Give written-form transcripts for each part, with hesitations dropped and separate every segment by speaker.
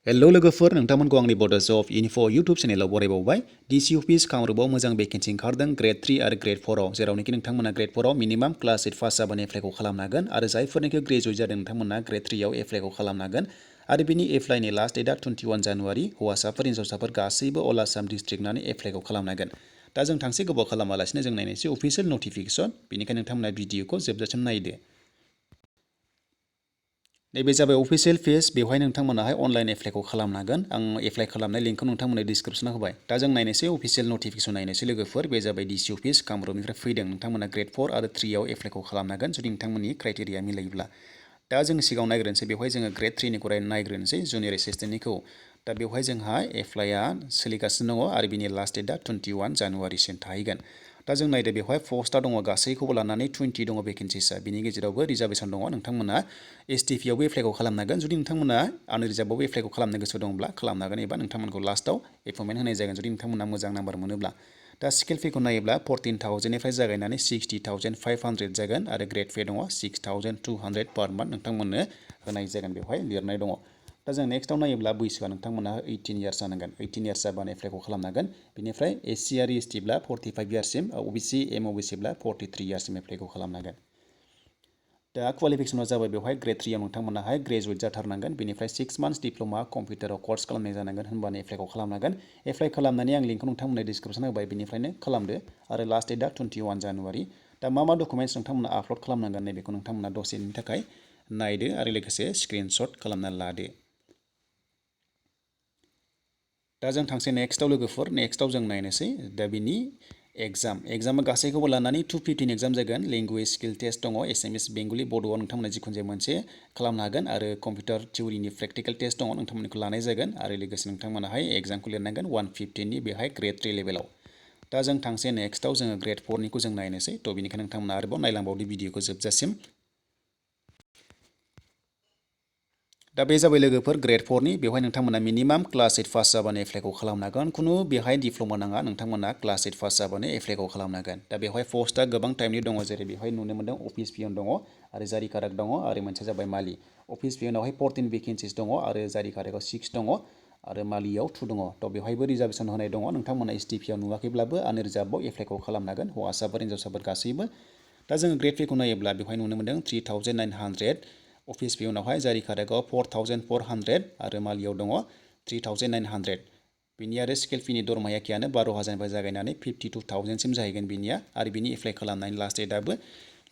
Speaker 1: hello लोगोफोर नोंथांमोनखौ आंनि बड' जब इनफो यूट्यूब चेनेलाव बरायबावबाय डीसी अफिस कामरुपाव मोजां वेकेन्सि ओंखारदों ग्रेड 3 आरो ग्रेड 4 आव जेरावनोखि नोंथांमोना ग्रेड 4 आव मिनिमाम क्लास 8 पास जाबानो एप्लाइखौ खालामनो हागोन आरो जायफोरनिखि ग्रेजुवेट जादों नोंथांमोना ग्रेड 3 आव एप्लाइखौ खालामनो हागोन आरो बिनि एप्लाइनि लास्ट डेटआ 21 जानुवारि हौवासाफोर हिन्जावसाफोर गासैबो अल आसाम डिस्ट्रिक्टनानो एप्लाइखौ खालामनो हागन दा जों थांसे गोबाव खालामालासिनो जों नायनोसै अफिशियेल नटिफिकेशन बेनिखायनो नोंथांमोना भिडिअखौ जोबजासिम नायदो नैबे जाबाय अफिशियेल पेज बेवहाय नोंथांमोनाहाय अनलाइन एप्लाइखौ खालामनो हागोन आं एप्लाइ खालामनाय लिंकखौ नोंथांमोननो डिसक्रिप्शनाव होबाय दा जों नायनोसै अफिशियेल नटिफिकेशन नायनोसै लोगोफोर बे जाबाय डीसी अफिस कामरुपनिफ्राय फैदों नोंथांमोना ग्रेड 4 आरो 3 आव एप्लाइखौ खालामनो हागोन जुदि नोंथांमोननि क्राइटेरिया मिलायोब्ला दा जों सिगाङाव नायग्रोनोसै बेवहाय जोङो ग्रेड 3 निखौ नायग्रोनोसै जुनियर एसिस्टेन्टनिखौ दा बेवहाय जोंहा एप्लाइआ सोलिगासिनो दङ आरो बिनि लास्ट डेटआ 21 जानुवारिसिम थाहैगोन दा जों नायदो बेवहाय पस्टआ दङ गासैखौबो लानानै 20 दङ भेकेन्सिसआ बिनि गेजेरावबो रिजार्भेसन दङ नोंथांमोना एसटिपि आवबो एप्लाइखौ खालामनो हागोन जुदि नोंथांमोना आनरिजार्भआवबो एप्लाइखौ खालामनो गोसो दंब्ला खालामनो हागोन एबा नोंथांमोनखौ लास्टआव एपइन्टमेन्ट होनाय जागोन जुदि नोंथांमोना मोजां नाम्बार मोनोब्ला दा स्केल फेखौ नायोब्ला 14,000 निफ्राय जागायनानै 60,500 जागोन आरो ग्रेड पे दङ 6,200 पर मान्थ नोंथांमोननो होनाय जागोन बेवहाय लिरनाय दङ दा जों नेक्स्टआव नायोब्ला बैसोआ नोंथांमोना 18 इयार्स जानांगोन 18 इयार्स जाबानो एप्लाइखौ खालामनो हागोन बेनिफ्राय एससि आरो एसटिब्ला 45 इयार्ससिम ओबिसि एमओबिसिब्ला 43 इयार्ससिम एप्लाइखौ खालामनो हागोन दा क्वालिफिकेसना जाबाय बेवहाय ग्रेड 3 आव नोंथांमोनाहाय ग्रेजुवेट जाथारनांगोन बेनिफ्राय 6 मान्थ्स डिप्ल'मा कम्पिउटाराव कर्स खालामनाय जानांगोन होनबानो एप्लाइखौ खालामनो हागोन एप्लाइ खालामनानै आं लिंकखौ नोंथांमोननो डिसक्रिप्शन होबाय बेनिफ्रायनो खालामदो आरो लास्ट डेटआ 21 जानुवारि दा मा डकुमेन्ट्स नोंथांमोना आपल'ड खालामनांगोन नैबेखौ नोंथांमोना दसेनि थाखाय नायदो आरो लोगोसे स्क्रिनशट खालामना लादो दा जों थांसै नेक्स्टआव लोगोफोर नेक्स्टआव जों नायनोसै दा बिनि एग्जामा गासैखौबो लानानै 215 एग्जाम जागोन लेंगुवेज स्किल टेस्ट दङ एसामिस बेंगलि बड'आव नोंथांमोना जिखुनु जाया मोनसे खालामनो हागोन आरो कम्पिउटार थिउरिनि प्रेक्टिकेल टेस्ट दङ नोंथांमोनखौ लानाय जागोन आरो लोगोसे नोंथांमोनाहाय एग्जामखौ लिरनांगोन 115 नि बेहाय ग्रेड 3 लेभेलाव दा जों थांसै नेक्स्टआव जोङो ग्रेड 4 निखौ जों नायनोसै थ' बेनिखायनो नोंथांमोना आरोबाव नायलांबावदो भिडिअखौ जोबजासिम दा बे जाबाय लोगोफोर ग्रेड 4 नि बेवहाय नोंथांमोना मिनिमाम क्लास 8 पास जाबानो एप्लाइखौ खालामनो हागोन खुनु बेवहाय डिप्ल'मा नाङा नोंथांमोना क्लास 8 पास जाबानो एप्लाइखौ खालामनो हागोन दा बेवहाय पस्टआ गोबां टाइपनि दङ जेरै बेवहाय नुनो मोन्दों अफिस पियन दङ आरो जारि काराक दङ आरो मोनसे जाबाय मालि अफिस पियनावहाय 14 भेकेन्सिस दङ आरो जारि काराकआव 6 दङ आरो मालियाव 2 दङ थ' बेवहायबो रिजार्भेसन होनाय दङ नोंथांमोना एसटिपिआव नुवाखैब्लाबो आनरिजार्भआव एप्लाइखौ खालामनो हागोन हौवासाफोर हिन्जावसाफोर गासैबो दा जोङो ग्रेड पेखौ नायोब्ला बेवहाय नुनो मोन्दों 3,900 अफिस पियनावहाय जारि काराकआव 4,400 आरो मालियाव दङ 3,900 बिनि आरो स्केल फिनि दरमाया एखेयानो 12,000निफ्राय जागायनानै 52,000 सिम जाहैगोन बिनिया आरो बिनि एप्लाइ खालामनायनि लास्ट डेटआबो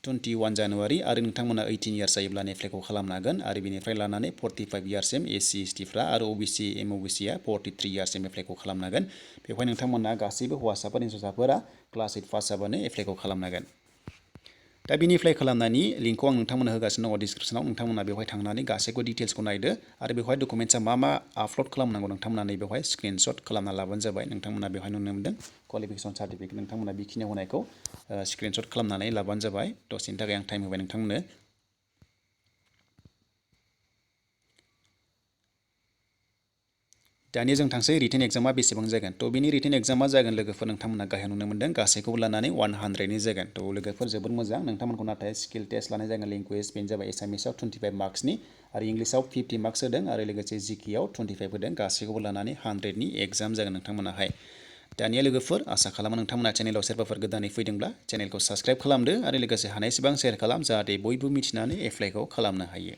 Speaker 1: 21 जानुवारि आरो नोंथांमोना 18 इयार्स जायोब्लानो एप्लाइखौ खालामनो हागोन आरो बिनिफ्राय लानानै 45 इयार्ससिम एससि एसटिफ्रा आरो ओबिसि एमओबिसिया 43 इयार्ससिम एप्लाइखौ खालामनो हागोन बेवहाय नोंथांमोना गासैबो हौवासाफोर हिन्जावसाफोरा क्लास 8 पास जाबानो एप्लाइखौ खालामनो हागोन दा बिनि एप्लाइ खालामनायनि लिंकखौ आं नोंथांमोननो होगासिनो दङ डिसक्रिप्शनाव नोंथांमोना बेवहाय थांनानै गासैबो डिटेल्सखौ नायदो आरो बेवहाय डकुमेन्ट्सआ मा आपल'ड खालामनांगौ नोंथांमोना बेवहाय स्क्रिनशट खालामना लाबानो जाबाय नोंथांमोना बेवहाय नुनो मोन्दों क्वालिफिकेसन सार्टिफिकेट नोंथांमोना बेखिनियाव होनायखौ स्क्रिनशट खालामनानै लाबानो जाबाय दसेनि थाखाय आं टाइम होबाय नोंथांमोननो दानिया जों थांसै रिटेन एग्जामा बेसेबां जागोन थ' बिनि रिटेन एग्जामा जागोन लोगोफोर नोंथांमोना गाहायाव नुनो मोन्दों गासैखौबो लानानै 100नि जागोन थ' लोगोफोर जोबोद मोजां नोंथांमोनखौ नाथाय स्किल टेस्ट लानाय जागोन लेंगुवेज बेनो जाबाय एसामिसाव 25 मार्क्सनि आरो इंलिसाव 50 मार्क्स होदों आरो लोगोसे जिकेआव 25 होदों गासैखौबो लानानै 100नि एग्जाम जागोन नोंथांमोनाहाय दानिया लोगोफोर आसा खालामो नोंथांमोना चेनेलाव सोरबाफोर गोदानै फैदोंब्ला चेनेलखौ साबस्क्राइब खालामदो आरो लोगोसे हानायसेबां शेयार खालाम जाहाथे बयबो मिथिनानै एप्लाइखौ खालामनो हायो